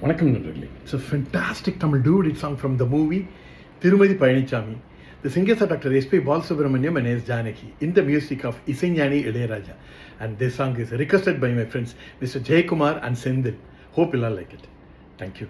வணக்கம் நண்பர்களே. It's a fantastic Tamil duet song from the movie Tirumadi Pazhanichami. The singers are Dr. S.P. Balasubramaniam and S. Janaki in the music of Isaignani Ilayaraja. And this song is requested by my friends Mr. Jaykumar and Sendil. Hope you'll all like it. Thank you.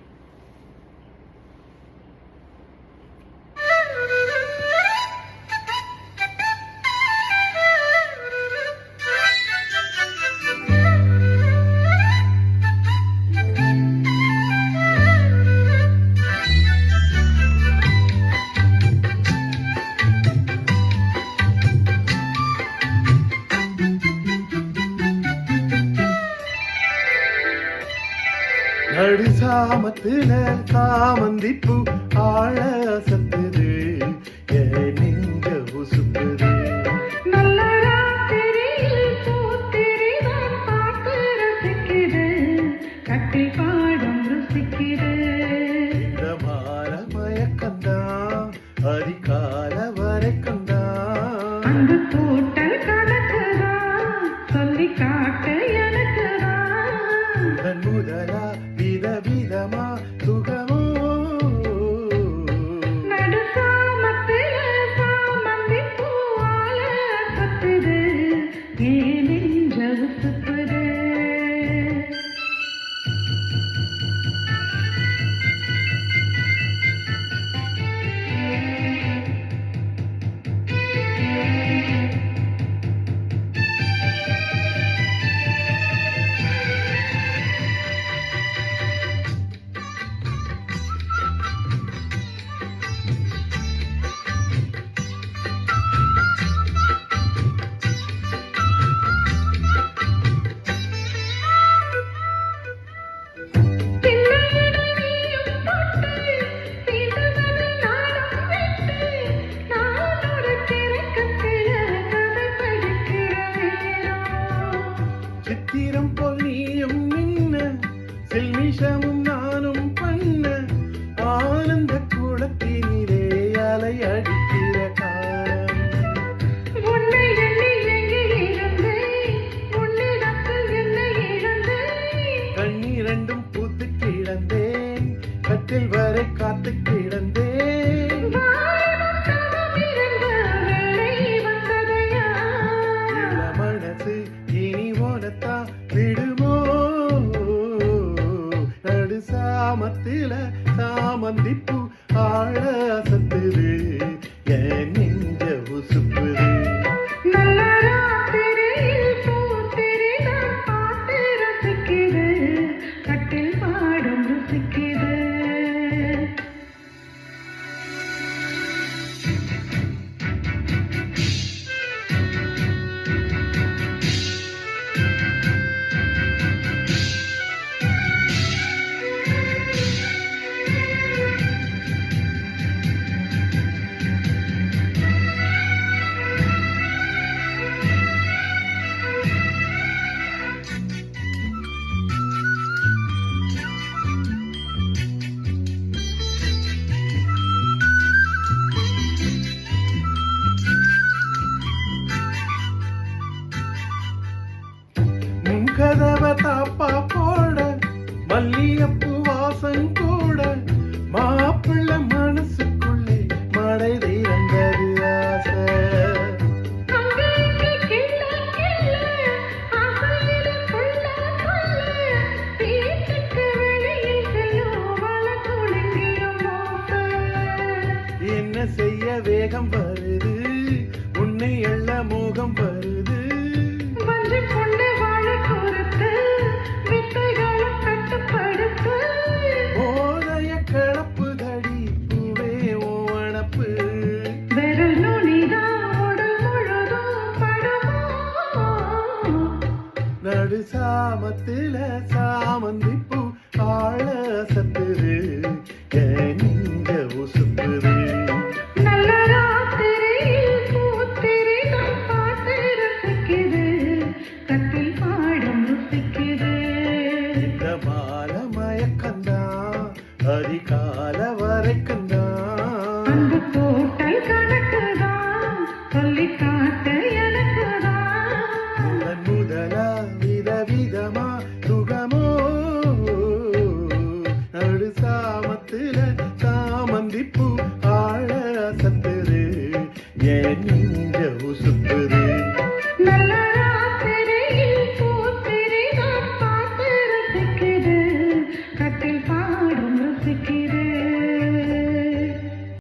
நடுசாமத்துல சாமந்திப்பூ ஆழ சத்துது என் நெஞ்ச உசுப்புது. நல்ல ராத்திரியில் பூத்திரிதான் பார்த்து ரசிக்குது, கட்டில் பாடம் ருசிக்குது. இந்த மால மயக்கந்தான் அதிகால வரைக்கந்தான், அந்த கூட்டல் கணக்குதான் சொல்லி காட்டு எனக்குதான். முதன் முதலா விதவிதமா சுகமோ. நடுசாமத்தில சாமந்திப்பூ ஆள சத்துது, என் நெஞ்ச உசுப்புது. சித்திரம் போல் நீயும் நின்ன செல்மிஷமும் நானும் பண்ண ஆனந்த குளத்தினிலே அலை அடிக்கிற காலம். கண்ணீரண்டும் பூத்து கிடந்தேன், கட்டில் வரை காத்து கிடந்தேன். இள மனசு இனி ஓடத்தா விடுமோ. நடு சாமத்தில சாமந்திப்பூ ஆழ சத்துது என் நெஞ்ச உசுப்புது. நல்ல ராத்திரியில் பூத்திரிதான் பார்த்து ரசிக்குது, கட்டில் பாடம் ருசிக்குது. கதவ தாப்பா போட மல்லியப்பூ வாசம் கூட மாப்பிள்ள மனசுக்குள்ளே மழை தீரந்தது ஆசை. என்ன செய்ய வேகம் வருது, உன்னை எள்ள மோகம் வருது. போதைய கிளப்பு தடி பூவே ஓணப்பு. நடு சாமத்தில சாமந்திப்பூ ஆழ சத்துது என் நெஞ்ச உசுப்புது. நல்ல ராத்திரியில் பூத்திரிதான் பார்த்து ரசிக்குது, கட்டில் பாடம் ருசிக்குது. இந்த மால மயக்கந்தான் அதிகால வரைக்கந்தான், அந்த கூட்டல் கணக்குதான் சொல்லி காட்டு எனக்குதான். முதன் முதலா விதவிதமா சுகமோ. அசத்துது என்